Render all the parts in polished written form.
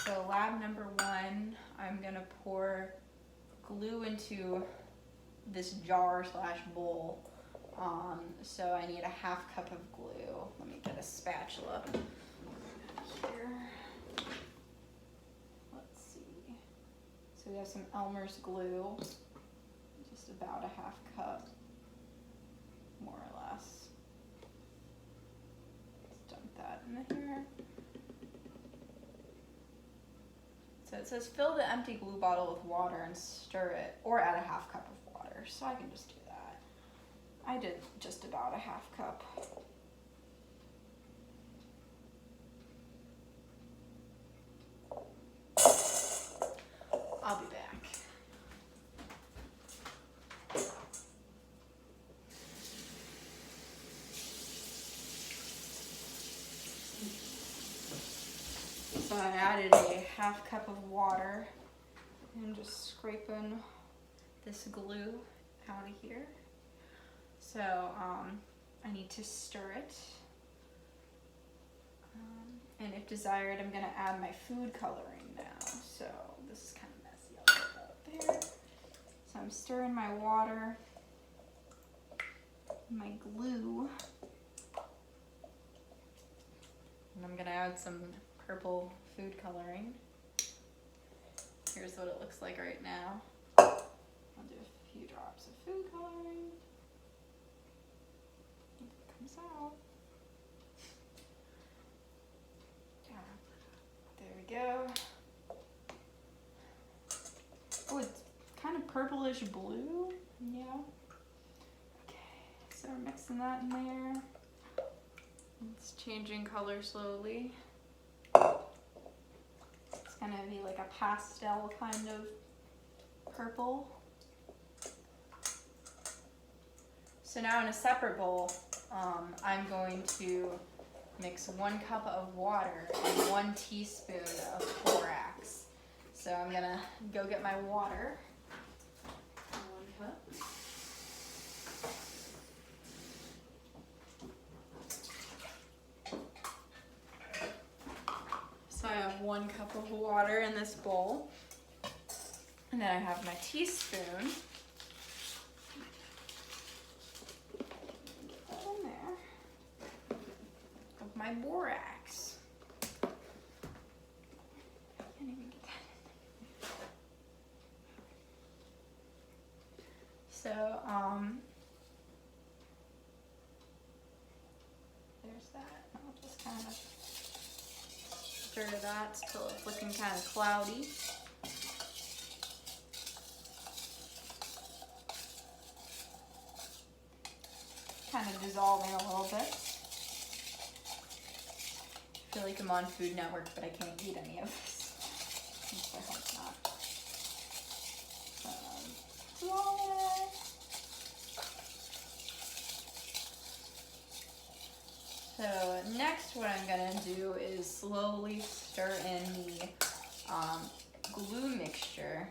So lab number 1, I'm gonna pour glue into this jar / bowl. So I need a 1/2 cup of glue. Let me get a spatula here. Let's see. So we have some Elmer's glue, just about a 1/2 cup, more or less. Let's dump that in here. So it says fill the empty glue bottle with water and stir it, or add a 1/2 cup of water. So I can just do that. I did just about a 1/2 cup. I'll be back. So I added a 1/2 cup of water and just scraping this glue out of here. So I need to stir it. And if desired, I'm gonna add my food coloring now. So this is kind of messy, I'll put that up there. So I'm stirring my water, my glue, and I'm gonna add some purple food coloring. Here's what it looks like right now. I'll do a few drops of food coloring. If it comes out. There we go. Oh, it's kind of purplish blue. Yeah. Okay, so we're mixing that in there. It's changing color slowly. It's gonna be like a pastel kind of purple. So now in a separate bowl, I'm going to mix 1 cup of water and 1 teaspoon of borax. So I'm gonna go get my water. 1 cup. So I have 1 cup of water in this bowl. And then I have my teaspoon. Get that in there. Of my borax. I can't even get that in there. So, there's that. I'll just kind of stir that till it's looking kind of cloudy. Kind of dissolving a little bit. I feel like I'm on Food Network, but I can't eat any of this. I hope not. So next what I'm gonna do is slowly stir in the glue mixture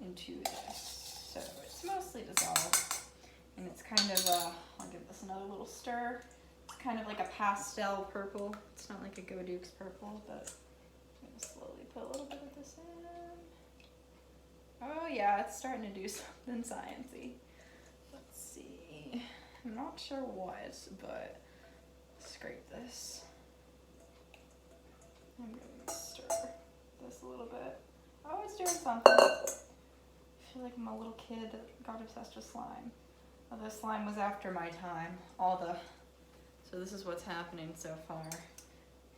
into this. So it's mostly dissolved. And it's kind of I'll give this another little stir. It's kind of like a pastel purple. It's not like a Goduk's purple, but I'm gonna slowly put a little bit of this in. Oh yeah, it's starting to do something sciencey. Let's see. I'm not sure what, but scrape this. I'm gonna stir this a little bit. Oh, it's doing something. I feel like I'm a little kid that got obsessed with slime. Well, the slime was after my time. So this is what's happening so far.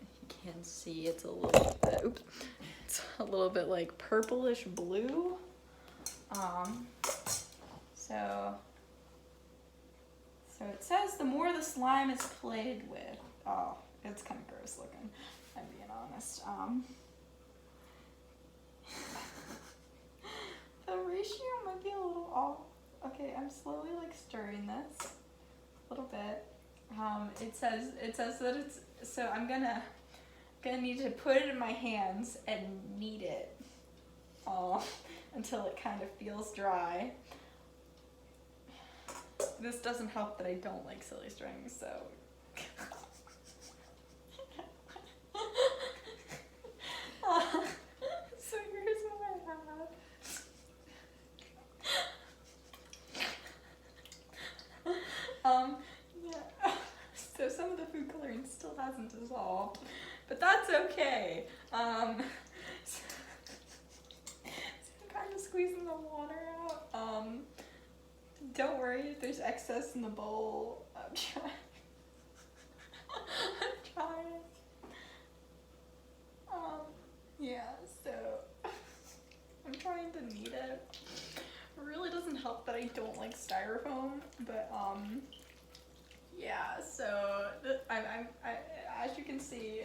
You can see it's a little bit, oops, it's a little bit like purplish blue. So it says the more the slime is played with, oh, it's kind of gross looking, I'm being honest. The ratio might be a little off. Okay, I'm slowly like stirring this a little bit. It says that it's, so I'm gonna need to put it in my hands and knead it until it kind of feels dry. This doesn't help that I don't like silly strings, so involved, but that's okay. So I'm kind of squeezing the water out. Don't worry if there's excess in the bowl. I'm trying. I'm trying. Yeah, so I'm trying to knead it. It really doesn't help that I don't like styrofoam, but yeah. So I as you can see,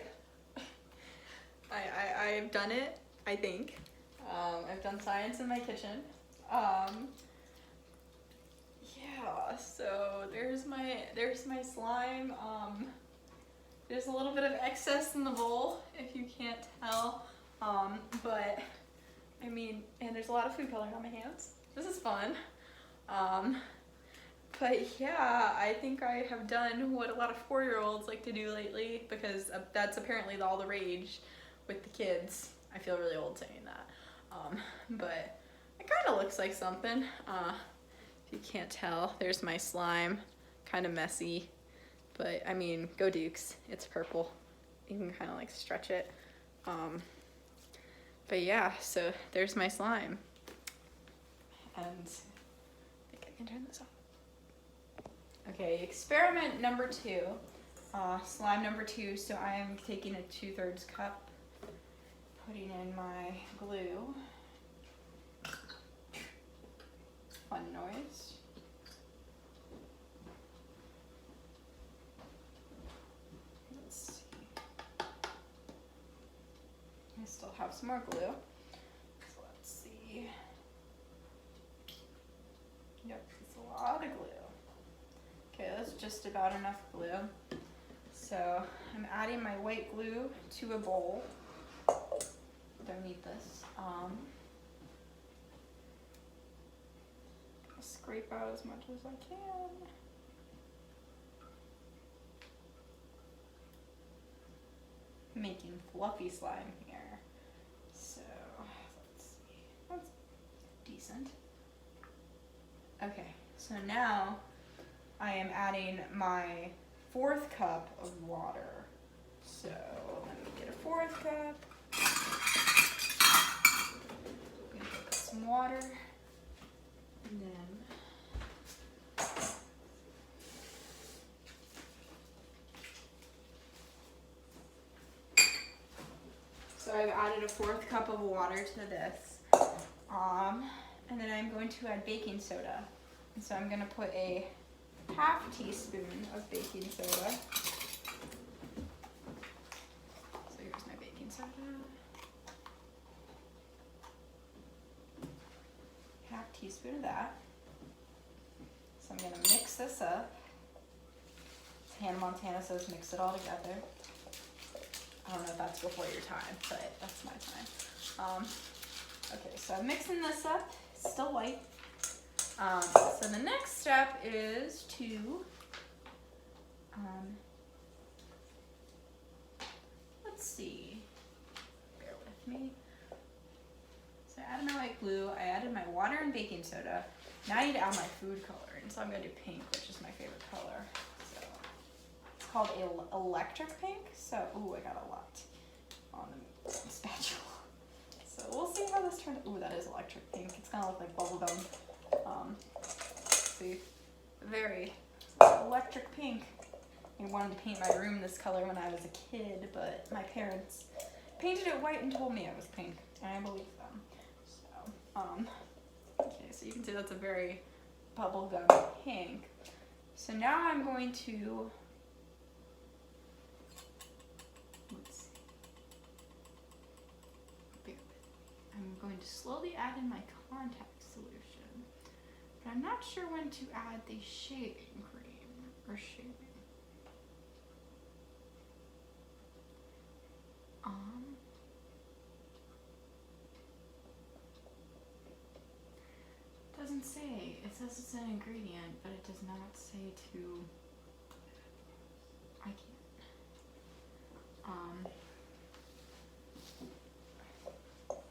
I've done it. I think I've done science in my kitchen. Yeah. So there's my slime. There's a little bit of excess in the bowl, if you can't tell. But I mean, and there's a lot of food coloring on my hands. This is fun. But yeah, I think I have done what a lot of 4-year-olds like to do lately, because that's apparently all the rage with the kids. I feel really old saying that. But it kind of looks like something. If you can't tell, there's my slime, kind of messy. But I mean, go Dukes, it's purple. You can kind of like stretch it. But yeah, so there's my slime. And I think I can turn this off. Okay, experiment number 2, slime number 2. So I am taking a 2/3 cup, putting in my glue. Fun noise. Let's see. I still have some more glue. So let's see. Yep, it's a lot of glue. Okay, that's just about enough glue. So I'm adding my white glue to a bowl. Don't need this. Scrape out as much as I can. Making fluffy slime here. So let's see. That's decent. Okay, so now I am adding my 4th cup of water. So let me get a 4th cup. I'm gonna put some water. And then so I've added a 4th cup of water to this. And then I'm going to add baking soda. And so I'm gonna put a 1/2 teaspoon of baking soda. So here's my baking soda. 1/2 teaspoon of that. So I'm gonna mix this up. Hannah Montana says mix it all together. I don't know if that's before your time, but that's my time. Okay, so I'm mixing this up. It's still white. So the next step is to, let's see, bear with me. So I added my white glue, I added my water and baking soda. Now I need to add my food coloring, so I'm gonna do pink, which is my favorite color. So it's called electric pink. So, ooh, I got a lot on the spatula. So we'll see how this turns. Ooh, that is electric pink. It's gonna look like bubble gum. See, very electric pink. I wanted to paint my room this color when I was a kid, but my parents painted it white and told me it was pink, and I believed them. So, okay, so you can see that's a very bubblegum pink. So now I'm going to, let's see, I'm going to slowly add in my contact solution. But I'm not sure when to add the shaving cream or shaving. Doesn't say. It says it's an ingredient, but it does not say to. I can't.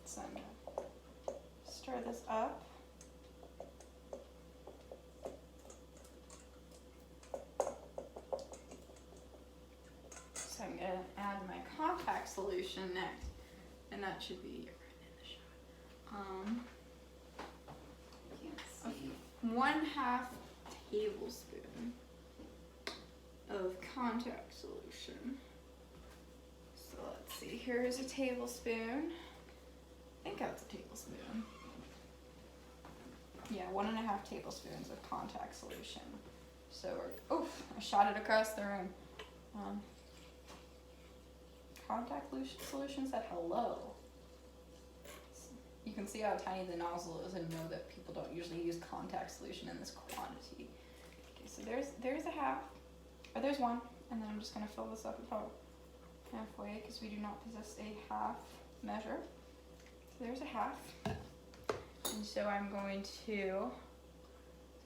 So I'm gonna stir this up. So I'm gonna add solution next, and that should be right in the shot. Can't see. 1/2 tablespoon of contact solution. So let's see, here's a tablespoon. I think that's a tablespoon. Yeah, 1.5 tablespoons of contact solution. So, I shot it across the room. Contact solution said hello. You can see how tiny the nozzle is and know that people don't usually use contact solution in this quantity. Okay, so there's a half, or there's one, and then I'm just gonna fill this up about halfway because we do not possess a half measure. So there's a half. And so I'm going to,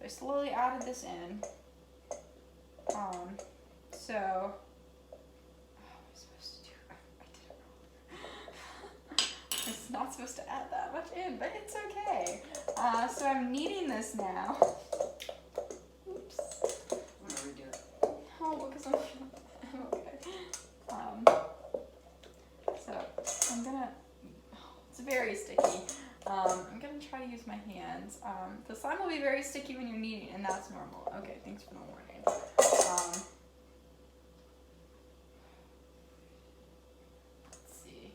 I slowly added this in. So, what am I supposed to do? I did it wrong. It's not supposed to add that much in, but it's okay. So I'm kneading this now. Oops. What are we doing? Oh, because I'm okay. So I'm gonna, it's very sticky. I'm gonna try to use my hands. The slime will be very sticky when you're kneading, and that's normal. Okay, thanks for the warning. Let's see.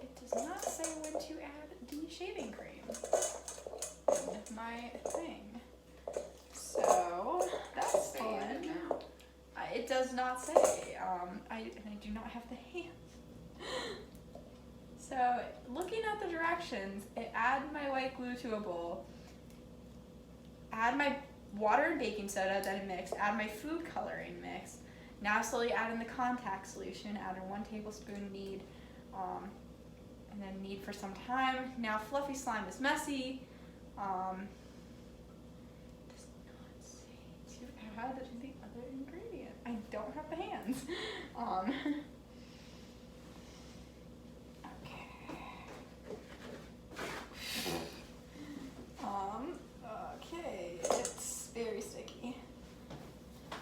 It does not say when to add the shaving cream in my thing. So that's fun. It does not say. I do not have the hands. So, looking at the directions, add my white glue to a bowl, add my water and baking soda that I mixed, add my food coloring mix. Now slowly add in the contact solution, add in 1 tablespoon, knead, and then knead for some time. Now fluffy slime is messy. Does not say to add the other ingredient. I don't have the hands. Okay, it's very sticky. If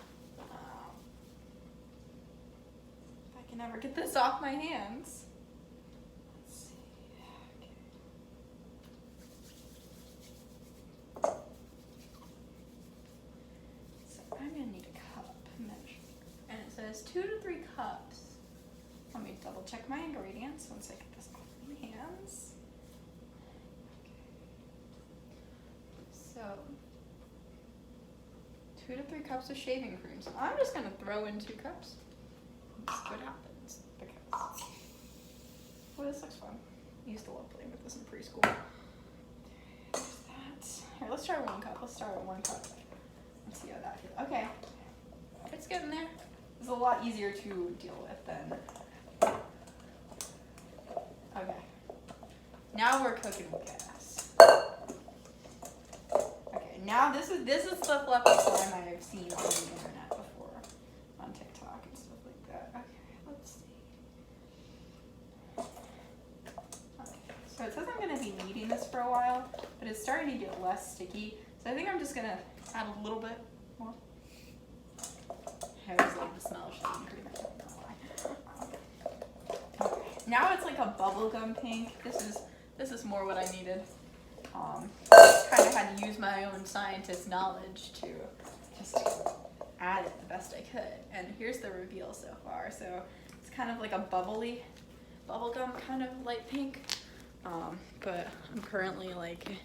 I can ever get this off my hands. Let's see. Okay. So I'm gonna need a cup measure, and it says 2 to 3 cups. Let me double check my ingredients once I get this off my hands. So, 2 to 3 cups of shaving cream. So I'm just gonna throw in 2 cups. Let's see what happens. Because, well, this looks fun. I used to love playing with this in preschool. There's that. Here, let's try 1 cup. Let's start with 1 cup. Let's see how that feels. Okay, it's getting there. It's a lot easier to deal with than. Okay. Now we're cooking with gas. Now this is the fluffy slime I have seen on the internet before, on TikTok and stuff like that. Okay, let's see. Okay, so it says I'm gonna be kneading this for a while, but it's starting to get less sticky. So I think I'm just gonna add a little bit more. I always love the smell of shaving cream. I don't know why. Okay, now it's like a bubblegum pink. This is more what I needed. Kind of had to use my own scientist knowledge to just add it the best I could. And here's the reveal so far. So it's kind of like a bubblegum kind of light pink. But I'm currently like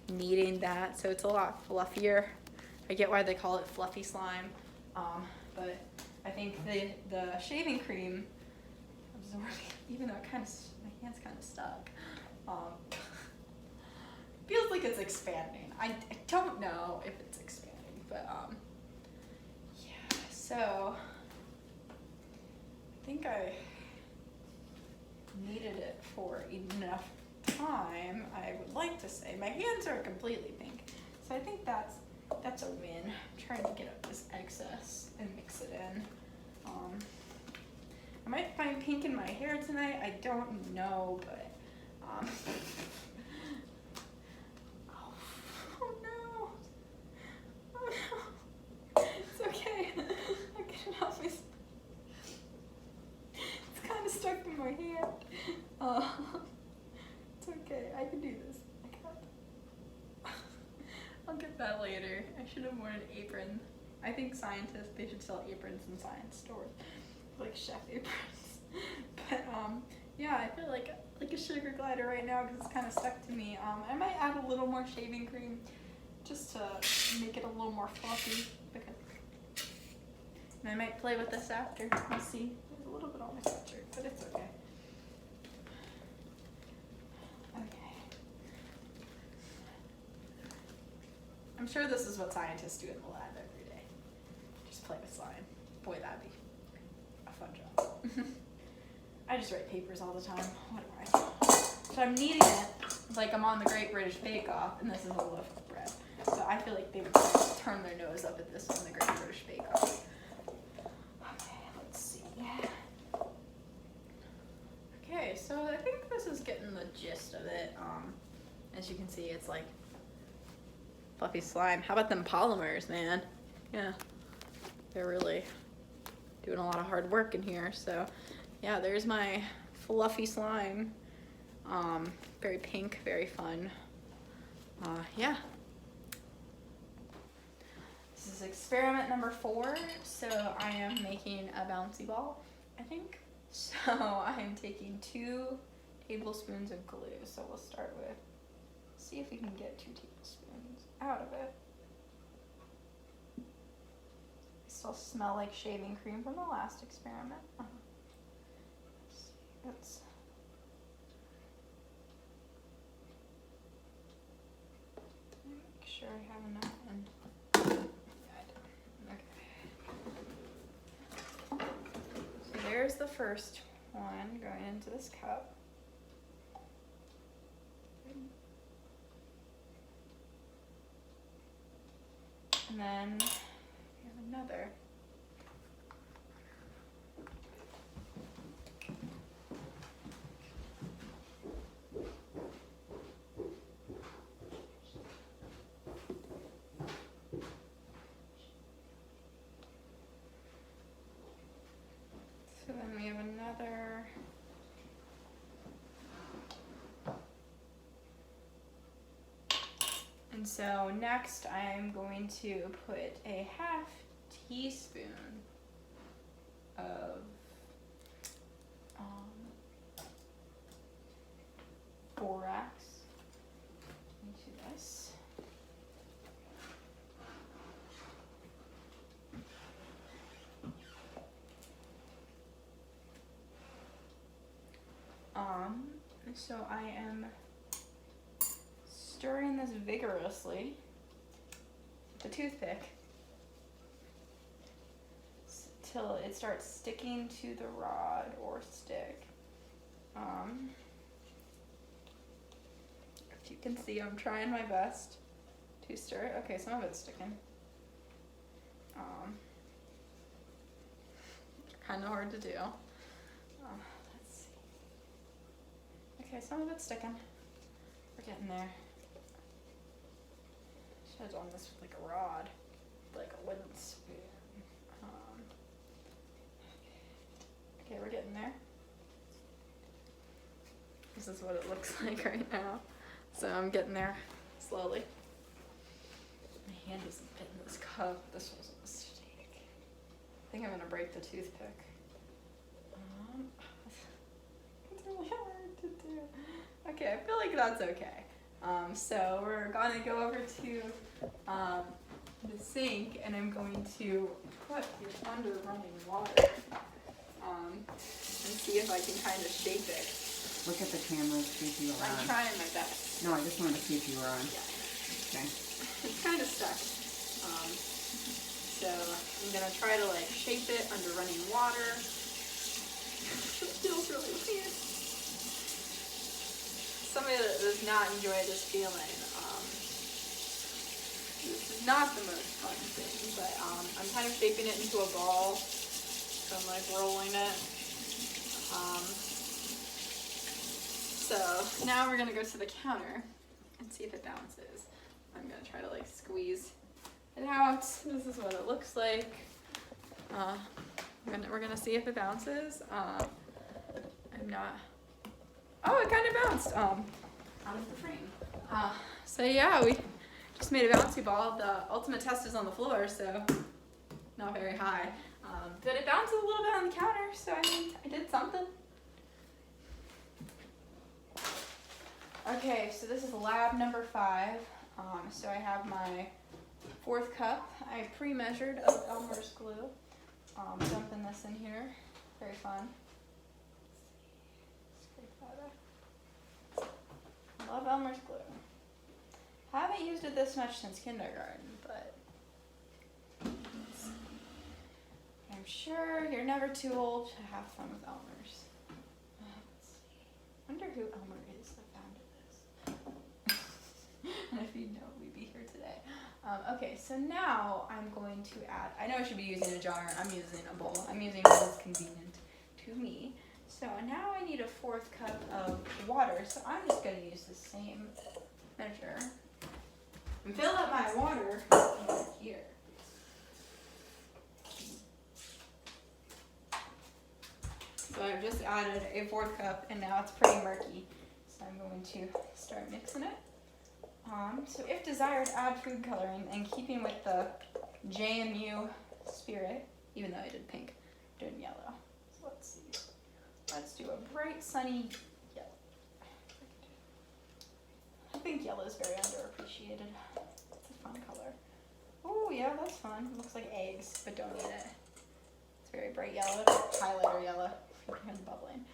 kneading that, so it's a lot fluffier. I get why they call it fluffy slime. But I think the shaving cream absorbing, even though it my hand's kind of stuck. Feels like it's expanding. I don't know if it's expanding, but yeah. So I think I needed it for enough time. I would like to say my hands are completely pink, so I think that's a win. I'm trying to get up this excess and mix it in. I might find pink in my hair tonight. I don't know, but It's okay, I can do this. I got it. I'll get that later. I should have worn an apron. I think scientists, they should sell aprons in science stores, like chef aprons. But yeah, I feel like a sugar glider right now because it's kind of stuck to me. I might add a little more shaving cream just to make it a little more fluffy. Because, and I might play with this after. We'll see. There's a little bit on my sweatshirt, but it's okay. Okay. I'm sure this is what scientists do in the lab every day. Just play with slime. Boy, that'd be a fun job. I just write papers all the time. What do I do? So I'm kneading it like I'm on the Great British Bake Off, and this is a loaf of bread. So I feel like they would turn their nose up at this on the Great British Bake Off. Okay, let's see. Okay, so I think this is getting the gist of it. As you can see, it's like fluffy slime. How about them polymers, man? Yeah, they're really doing a lot of hard work in here. So yeah, there's my fluffy slime. Very pink, very fun. Yeah. This is experiment number 4. So I am making a bouncy ball, I think. So I am taking 2 tablespoons of glue. So we'll start with, see if we can get 2 tablespoons out of it. I still smell like shaving cream from the last experiment. Let's make sure I have enough in. Yeah, I don't. Okay. So there's the first one going into this cup. And then we have another. So then we have another. And so next I'm going to put a half teaspoon of borax into this. So I am stirring this vigorously with a toothpick till it starts sticking to the rod or stick. If you can see, I'm trying my best to stir it. Okay, some of it's sticking. Kind of hard to do. Let's see. Okay, some of it's sticking. We're getting there. Should have done this with like a rod, like a wooden spoon. Okay, we're getting there. This is what it looks like right now. So I'm getting there slowly. My hand isn't fitting this cup. This was a mistake. I think I'm gonna break the toothpick. It's really hard to do. Okay, I feel like that's okay. So we're gonna go over to the sink, and I'm going to put it under running water and see if I can kind of shape it. Look at the camera, see if you are on. I'm trying my best. No, I just wanted to see if you were on. Yeah. Okay. It's kind of stuck. So I'm gonna try to like shape it under running water. It feels really weird. Somebody that does not enjoy this feeling, this is not the most fun thing, but I'm kind of shaping it into a ball. So I'm like rolling it. So now we're gonna go to the counter and see if it bounces. I'm gonna try to like squeeze it out. This is what it looks like. We're gonna see if it bounces. I'm not. Oh, it kind of bounced Out of the frame. so yeah, we just made a bouncy ball. The ultimate test is on the floor, so not very high. But it bounced a little bit on the counter, so I mean, I did something. Okay, so this is lab number 5. So I have my 4th cup. I pre-measured of Elmer's glue. Dumping this in here. Very fun. Love Elmer's glue. Haven't used it this much since kindergarten, but I'm sure you're never too old to have fun with Elmer's. Let's see. Wonder who Elmer is that founded this. And if you know, we'd be here today. Okay, so now I'm going to add, I know I should be using a jar, I'm using a bowl. I'm using what is convenient to me. So now I need a 4th cup of water, so I'm just going to use the same measure and fill up my water here. So I've just added a 4th cup and now it's pretty murky. So I'm going to start mixing it. So if desired, add food coloring and keeping with the JMU spirit, even though I did pink, I did yellow. So let's see. Let's do a bright sunny yellow. I think yellow is very underappreciated. It's a fun color. Oh yeah, that's fun. It looks like eggs, but don't eat it. It's very bright yellow, highlighter yellow, and bubbling.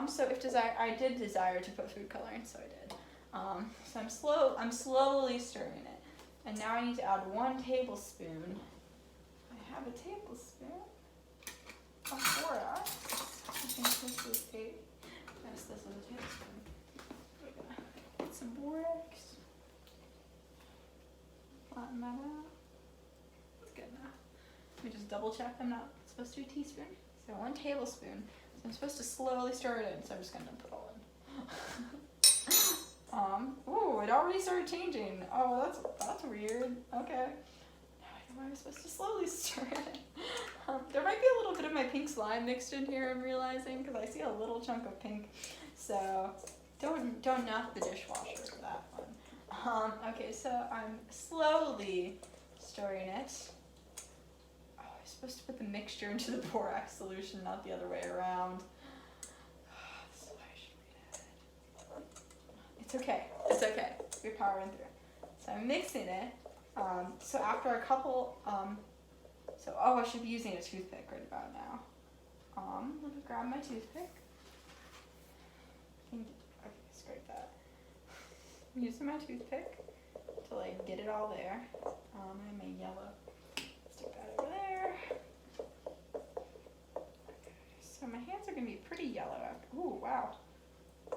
So if desired, I did desire to put food coloring, so I did. So I'm slowly stirring it. And now I need to add 1 tablespoon. I have a tablespoon of borax. I think this is yes, this is a tablespoon. We're gonna get some borax. Flatten that out. That's good enough. Let me just double check I'm not supposed to do a teaspoon. So 1 tablespoon. So I'm supposed to slowly stir it in, so I'm just gonna put it all in. Ooh, it already started changing. Oh, that's weird. Okay. Now I know I'm supposed to slowly stir it. There might be a little bit of my pink slime mixed in here, I'm realizing, because I see a little chunk of pink. So don't knock the dishwasher for that one. Okay, so I'm slowly stirring it. Oh, I'm supposed to put the mixture into the borax solution, not the other way around. This is why I should read it. It's okay. It's okay. We're powering through. So I'm mixing it. So after a couple, I should be using a toothpick right about now. Let me grab my toothpick. Okay, scrape that. I'm using my toothpick to like get it all there. And my yellow. Stick that over there. Okay, so my hands are gonna be pretty yellow after. Ooh, wow.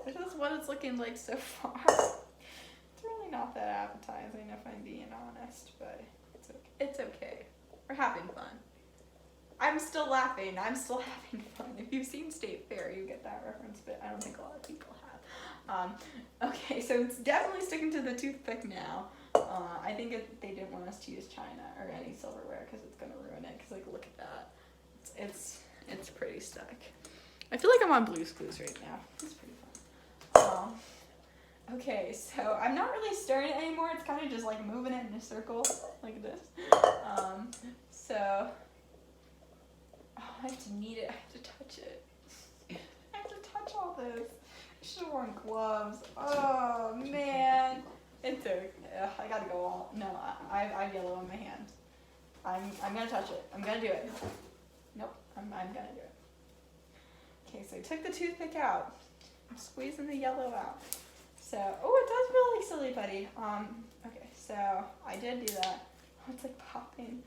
This is what it's looking like so far. It's really not that appetizing if I'm being honest, but it's okay. It's okay. We're having fun. I'm still laughing. I'm still having fun. If you've seen State Fair, you get that reference, but I don't think a lot of people have. Okay, so it's definitely sticking to the toothpick now. I think they didn't want us to use china or any silverware because it's gonna ruin it. Because like, look at that. It's pretty stuck. I feel like I'm on Blue's Clues right now. It's pretty fun. Okay, so I'm not really stirring it anymore. It's kind of just like moving it in a circle like this. So I have to knead it. I have to touch it. I have to touch all this. I should have worn gloves. Oh man, it's okay. I gotta go all. No, I have yellow on my hands. I'm gonna touch it. I'm gonna do it. Nope, I'm gonna do it. Okay, so I took the toothpick out. I'm squeezing the yellow out. So, oh, it does feel like silly putty. Okay, so I did do that. Oh, it's like popping.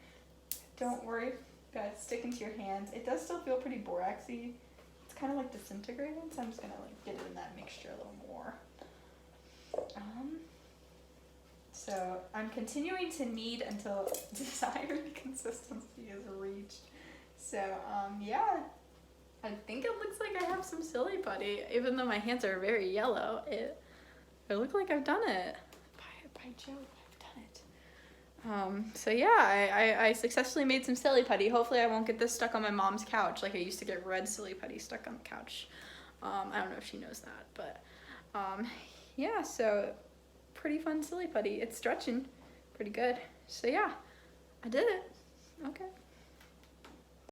Don't worry, guys, sticking to your hands. It does still feel pretty boraxy. It's kind of like disintegrating, so I'm just gonna like get it in that mixture a little more. So I'm continuing to knead until desired consistency is reached. So, yeah. I think it looks like I have some silly putty, even though my hands are very yellow. It looks like I've done it. By Jove, I've done it. So yeah, I successfully made some silly putty. Hopefully I won't get this stuck on my mom's couch like I used to get red silly putty stuck on the couch. I don't know if she knows that, but yeah, so pretty fun silly putty. It's stretching pretty good. So yeah, I did it. Okay.